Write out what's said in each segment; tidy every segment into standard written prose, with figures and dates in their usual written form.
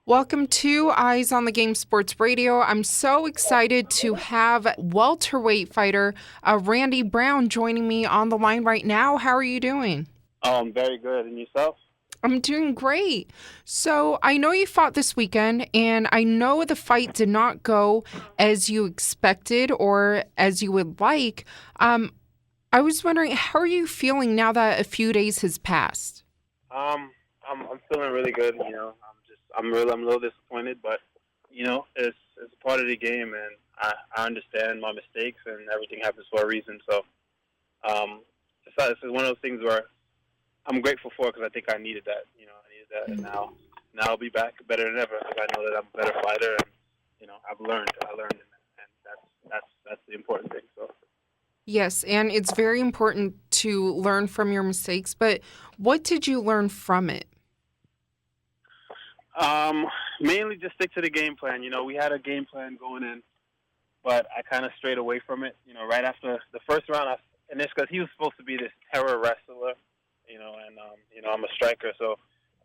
Welcome to Eyes on the Game Sports Radio. I'm so excited to have welterweight fighter Randy Brown joining me on the line right now. How are you doing? I'm very good. And yourself? I'm doing great. So I know you fought this weekend, and I know the fight did not go as you expected or as you would like. I was wondering, how are you feeling now that a few days has passed? I'm feeling really good. I'm a little disappointed, but it's part of the game, and I understand my mistakes, and everything happens for a reason. So, this is one of those things where I'm grateful for because I think I needed that. I needed that, and now I'll be back better than ever because I know that I'm a better fighter, and I've learned. And that's the important thing. So. Yes, and it's very important to learn from your mistakes, but what did you learn from it? Mainly just stick to the game plan. We had a game plan going in, but I kind of strayed away from it. Right after the first round, and it's because he was supposed to be this terror wrestler, I'm a striker, so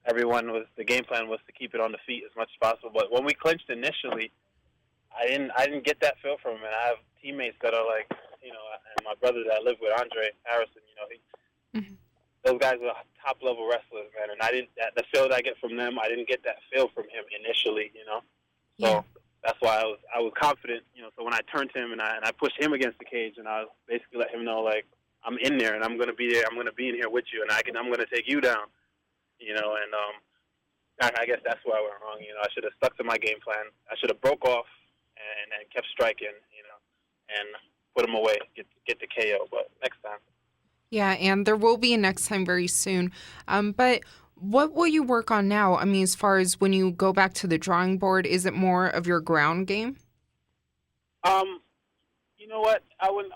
the game plan was to keep it on the feet as much as possible. But when we clinched initially, I didn't get that feel from him, and I have teammates that are like, and my brother that I live with, Andre Harrison, Mhm. those guys are top level wrestlers, man. And the feel that I get from them, I didn't get that feel from him initially. So Yeah. that's why I was confident, So when I turned to him and I pushed him against the cage, and I basically let him know, like, I'm in there and I'm gonna be there. I'm gonna be in here with you, and I'm gonna take you down, And I guess that's where I went wrong. I should have stuck to my game plan. I should have broke off and kept striking, and put him away, get the KO. But next time. Yeah, and there will be a next time very soon. But what will you work on now? I mean, as far as when you go back to the drawing board, is it more of your ground game? You know what? I wouldn't.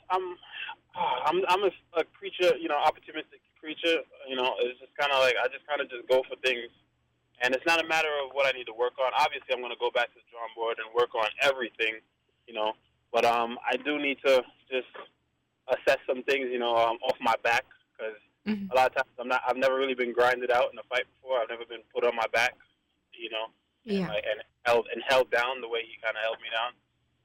I'm a creature, opportunistic creature. It's just kind of like I just kind of just go for things, and it's not a matter of what I need to work on. Obviously, I'm going to go back to the drawing board and work on everything, you know. But I do need to just assess some things, off my back because Hmm. a lot of times I've never really been grinded out in a fight before. I've never been put on my back, and Yeah. held down the way he kind of held me down.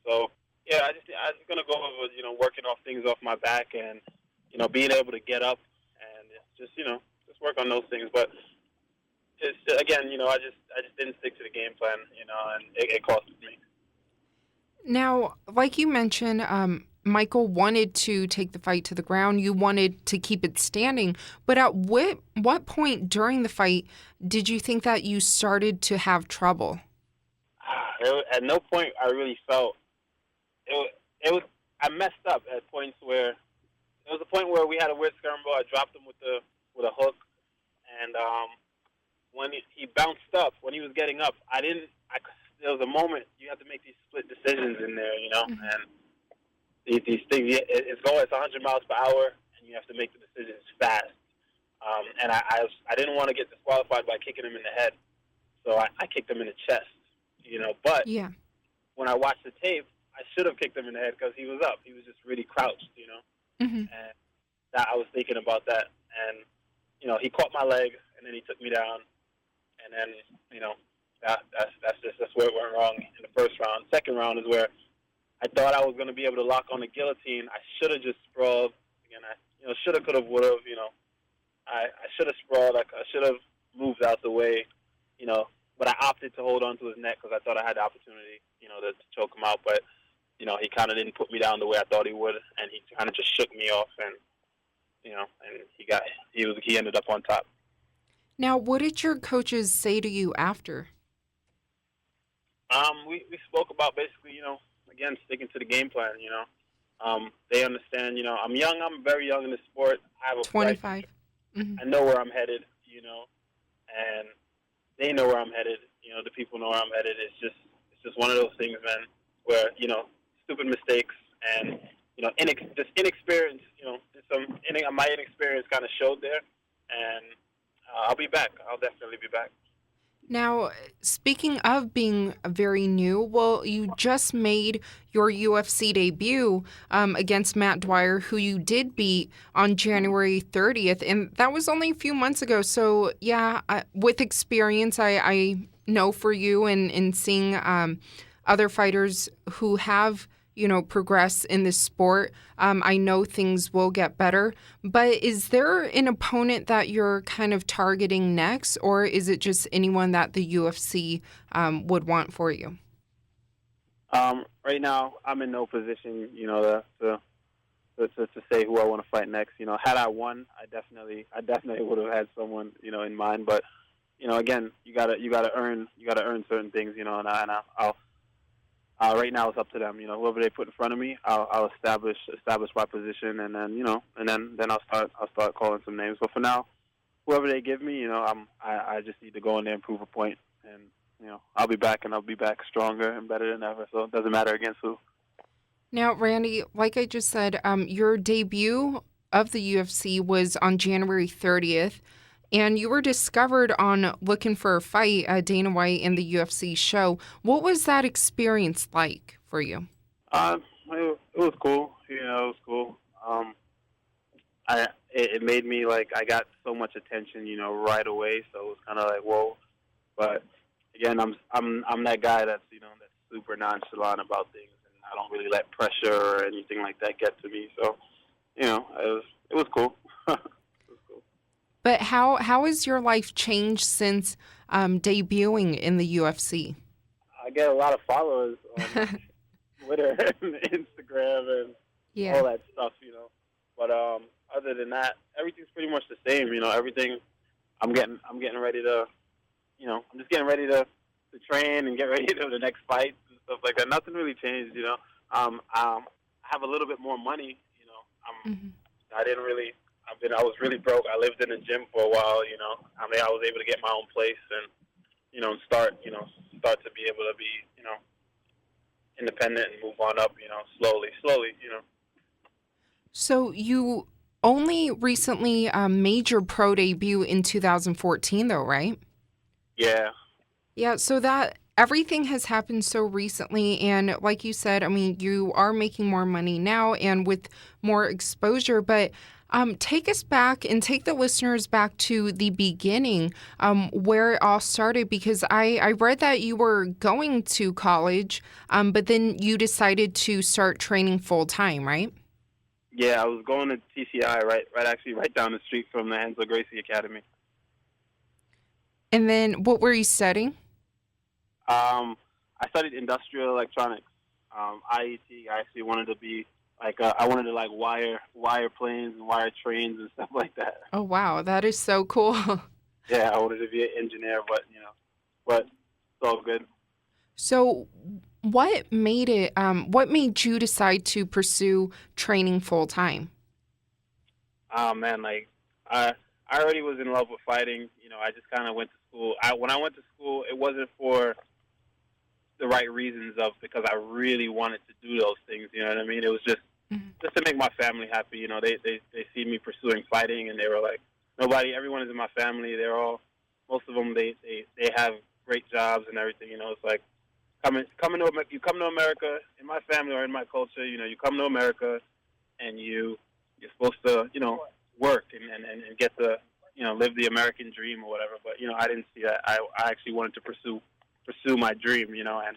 So yeah, I just gonna go over, working off things off my back and being able to get up and just work on those things. But it's again, I just didn't stick to the game plan, and it cost me. Now, like you mentioned, Michael wanted to take the fight to the ground. You wanted to keep it standing. But at what point during the fight did you think that you started to have trouble? At no point I really felt it was, it was. I messed up at points where there was a point where we had a weird scramble. I dropped him with a hook, and when he bounced up, when he was getting up, I didn't. There was a moment you have to make these split decisions in there, Mhm. and these things. It's going. It's 100 miles per hour, and you have to make the decisions fast. And I didn't want to get disqualified by kicking him in the head, so I kicked him in the chest, But Yeah. when I watched the tape, I should have kicked him in the head because he was up. He was just really crouched. Hmm. And that I was thinking about that, and he caught my leg, and then he took me down, and then that's where it went wrong in the first round. Second round is where I thought I was going to be able to lock on the guillotine. I should have just sprawled again. I shoulda, coulda, woulda. I should have sprawled. I should have moved out the way. But I opted to hold on to his neck because I thought I had the opportunity, to choke him out. But he kind of didn't put me down the way I thought he would, and he kind of just shook me off, and and he ended up on top. Now, what did your coaches say to you after? We spoke about basically, again, sticking to the game plan. They understand. I'm young. I'm very young in the sport. I have a bright 25. future. Hmm. I know where I'm headed. And they know where I'm headed. The people know where I'm headed. It's just one of those things, man, where stupid mistakes and just inexperience. My inexperience kind of showed there, and I'll be back. I'll definitely be back. Now, speaking of being very new, well, you just made your UFC debut against Matt Dwyer, who you did beat on January 30th, and that was only a few months ago. So, yeah, with experience, I know for you and seeing other fighters who have, progressed in this sport, I know things will get better. But is there an opponent that you're kind of targeting next, or is it just anyone that the UFC would want for you? Right now, I'm in no position, to say who I want to fight next. Had I won, I definitely would have had someone, in mind. But again, you gotta earn certain things, and right now it's up to them. Whoever they put in front of me, I'll establish my position, and then I'll start calling some names. But for now, whoever they give me, I just need to go in there and prove a point, and I'll be back, and I'll be back stronger and better than ever. So it doesn't matter against who. Now, Randy, like I just said, your debut of the UFC was on January 30th, and you were discovered on Looking for a Fight, Dana White and the UFC show. What was that experience like for you? It was cool. It was cool. It made me like I got so much attention, right away. So it was kind of like whoa. But again, I'm that guy that's super nonchalant about things, and I don't really let pressure or anything like that get to me. So it was cool. It was cool. But how has your life changed since debuting in the UFC? I get a lot of followers on Twitter and Instagram and Yeah. all that stuff. But other than that, everything's pretty much the same. Everything. I'm getting ready to. I'm just getting ready to train and get ready to the next fights and stuff like that. Nothing really changed. I have a little bit more money. Mhm. I didn't really. I was really broke. I lived in a gym for a while. I was able to get my own place and and start to be able to be independent and move on up. Slowly. So you only recently made your pro debut in 2014, though, right? Yeah. Yeah, so that everything has happened so recently. And like you said, I mean, you are making more money now and with more exposure. But take us back and take the listeners back to the beginning where it all started, because I read that you were going to college, but then you decided to start training full time, right? Yeah, I was going to TCI, right down the street from the Hansel Gracie Academy. And then what were you studying? I studied industrial electronics, IET. I actually wanted to be I wanted to like wire planes and wire trains and stuff like that. Oh, wow, that is so cool. Yeah, I wanted to be an engineer, but it's all good. So, what made you decide to pursue training full time? Oh man, I already was in love with fighting. I just kind of went to school. When I went to school, it wasn't for the right reasons of because I really wanted to do those things. You know what I mean? It was Mhm. just to make my family happy. They see me pursuing fighting, and they were like, everyone is in my family. Most of them, they have great jobs and everything. It's like you come to America in my family or in my culture. You come to America and you're supposed to work and get to live the American dream or whatever. But I didn't see that. I actually wanted to pursue my dream. And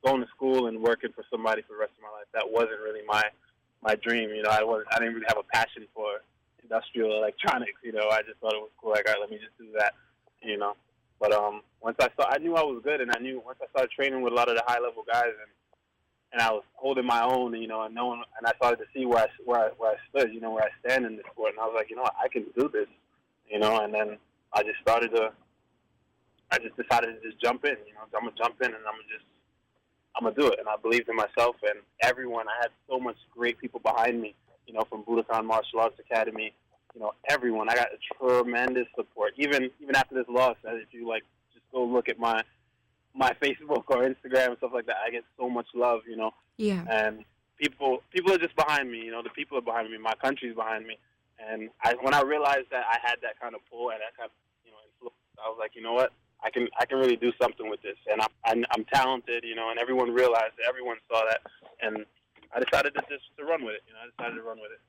going to school and working for somebody for the rest of my life, that wasn't really my dream. I didn't really have a passion for industrial electronics. I just thought it was cool. Like, all right, let me just do that. You know. But I knew I was good, and I knew once I started training with a lot of the high level guys, and I was holding my own, and knowing, and I started to see where I stood, where I stand in the sport, and I was like, what, I can do this, and then I just I just decided to just jump in, I'm gonna jump in and I'm gonna do it, and I believed in myself and everyone. I had so much great people behind me, from Budokan Martial Arts Academy, everyone. I got tremendous support, even after this loss. If you just go look at my Facebook or Instagram and stuff like that, I get so much love, Yeah. and people are just behind me. The people are behind me. My country's behind me, and when I realized that I had that kind of pull and that kind of influence, I was like, you know what? I can really do something with this, and I'm talented, and everyone realized it, everyone saw that, and I decided to run with it. I decided to run with it.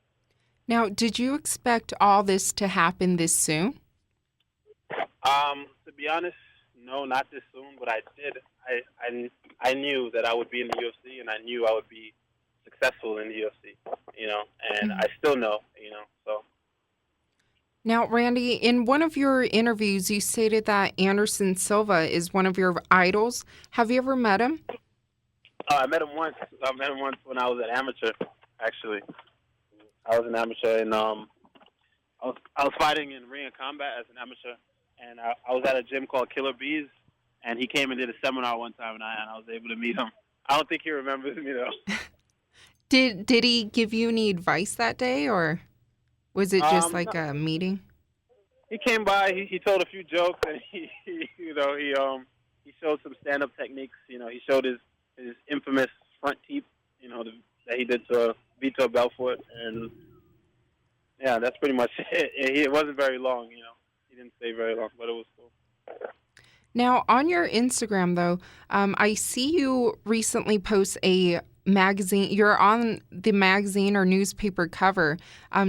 Now, did you expect all this to happen this soon? To be honest, no, not this soon, but I did. I knew that I would be in the UFC, and I knew I would be successful in the UFC, and I still know, so. Now, Randy, in one of your interviews, you stated that Anderson Silva is one of your idols. Have you ever met him? I met him once. I met him once when I was an amateur, actually. I was an amateur, and I was fighting in Ring of Combat as an amateur, and I was at a gym called Killer Bees, and he came and did a seminar one time, and I was able to meet him. I don't think he remembers me, though. Did he give you any advice that day, or was it just like a meeting? He came by. He told a few jokes, and he showed some stand-up techniques. He showed his infamous front teep, that he did to Vitor Belfort, and yeah, that's pretty much it. It wasn't very long, He didn't stay very long, but it was cool. Now, on your Instagram, though, I see you recently post a magazine. You're on the magazine or newspaper cover,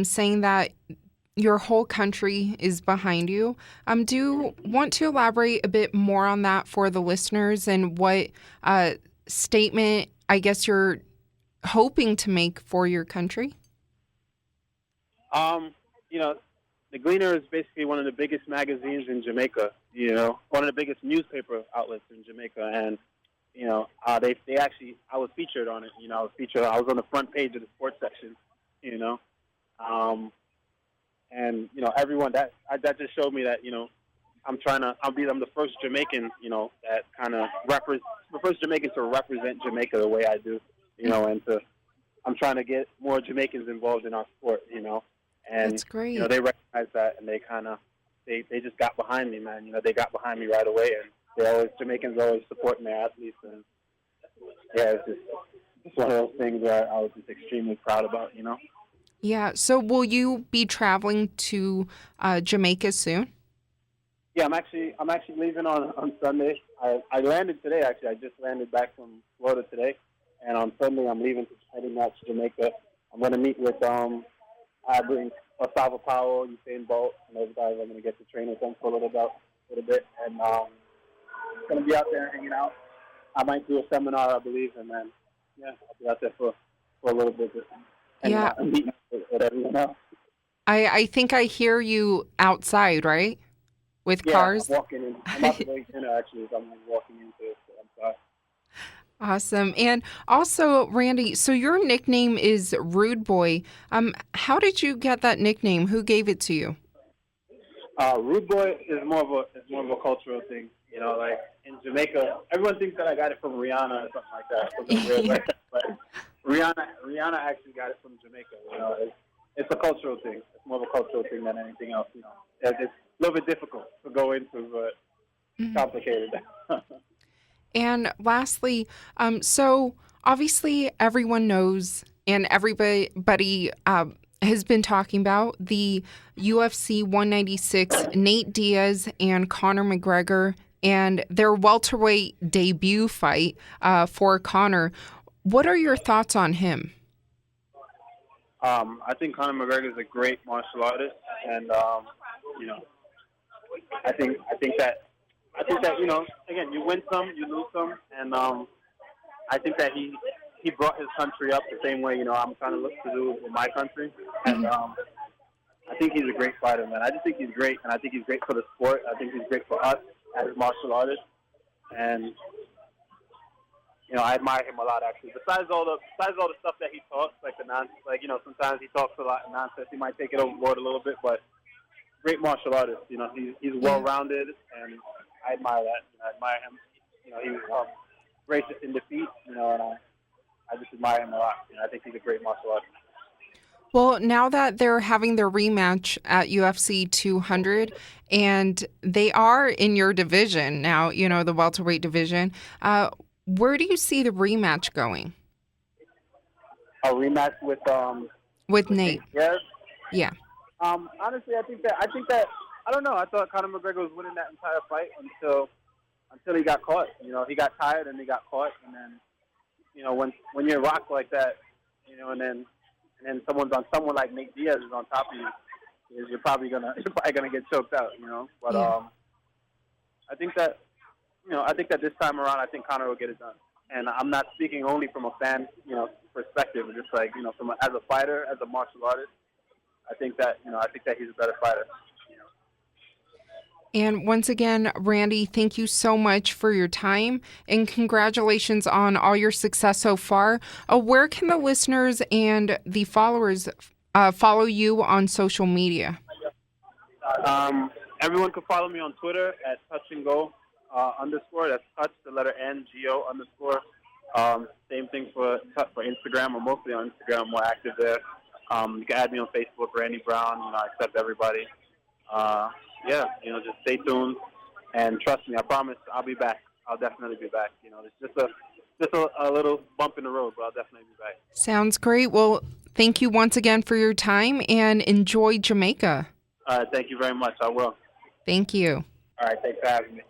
saying that your whole country is behind you. Do you want to elaborate a bit more on that for the listeners and what statement, I guess, you're hoping to make for your country? The Gleaner is basically one of the biggest magazines in Jamaica, one of the biggest newspaper outlets in Jamaica. And, they actually, I was featured on it. I was on the front page of the sports section, and, everyone that just showed me that, I'm the first Jamaican, that kind of the first Jamaican to represent Jamaica the way I do, I'm trying to get more Jamaicans involved in our sport, And, that's great. They recognize that, and they just got behind me, man. They got behind me right away, and Jamaicans always support their athletes, and yeah, it's one of those things that I was just extremely proud about, Yeah. So will you be traveling to Jamaica soon? Yeah, I'm actually leaving on Sunday. I landed today, actually. I just landed back from Florida today, and on Sunday I'm heading out to Jamaica. I'm going to meet with I bring Osava Powell, Usain Bolt, and those guys. I'm going to get to train with them for a little bit, and going to be out there hanging out. I might do a seminar, I believe, and then I'll be out there for a little bit, and meeting with everyone else. I think I hear you outside, right, with cars. I'm walking in. I'm about to go eat dinner, actually. So I'm walking into it. So I'm sorry. Awesome. And also, Randy, so your nickname is Rude Boy. How did you get that nickname? Who gave it to you? Rude Boy is more of a cultural thing. Like in Jamaica, everyone thinks that I got it from Rihanna or something like that. Something weird like that. But Rihanna actually got it from Jamaica. It's a cultural thing. It's more of a cultural thing than anything else. It's a little bit difficult to go into, but complicated. And lastly, so obviously everyone knows and everybody has been talking about the UFC 196, Nate Diaz and Conor McGregor, and their welterweight debut fight for Conor. What are your thoughts on him? I think Conor McGregor is a great martial artist, and I think that again, you win some, you lose some, and I think that he brought his country up the same way I'm trying to look to do in my country, and I think he's a great fighter, man. I just think he's great, and I think he's great for the sport. I think he's great for us as martial artists, and I admire him a lot, actually. Besides all the stuff that he talks, like the nonsense, sometimes he talks a lot of nonsense. He might take it overboard a little bit, but great martial artist. He's well-rounded, and I admire that. I admire him. He was gracious in defeat. And I just admire him a lot. I think he's a great martial artist. Well, now that they're having their rematch at UFC 200, and they are in your division now, the welterweight division, where do you see the rematch going? A rematch with Nate. Yes. Yeah. Honestly, I think that I don't know. I thought Conor McGregor was winning that entire fight until he got caught. You know, he got tired and he got caught, and then when you're rocked like that, and then someone like Nate Diaz is on top of you, you're probably gonna get choked out. But I think that this time around, I think Conor will get it done. And I'm not speaking only from a fan, perspective. Just like as a fighter, as a martial artist, I think that he's a better fighter. And once again, Randy, thank you so much for your time and congratulations on all your success so far. Where can the listeners and the followers follow you on social media? Everyone can follow me on Twitter at touchandgo_. That's touch, the letter N, G-O _. Same thing for Instagram. I'm mostly on Instagram, more active there. You can add me on Facebook, Randy Brown. I accept everybody. Just stay tuned and trust me. I promise I'll be back. I'll definitely be back. It's just a little bump in the road, but I'll definitely be back. Sounds great. Well, thank you once again for your time and enjoy Jamaica. Thank you very much. I will. Thank you. All right. Thanks for having me.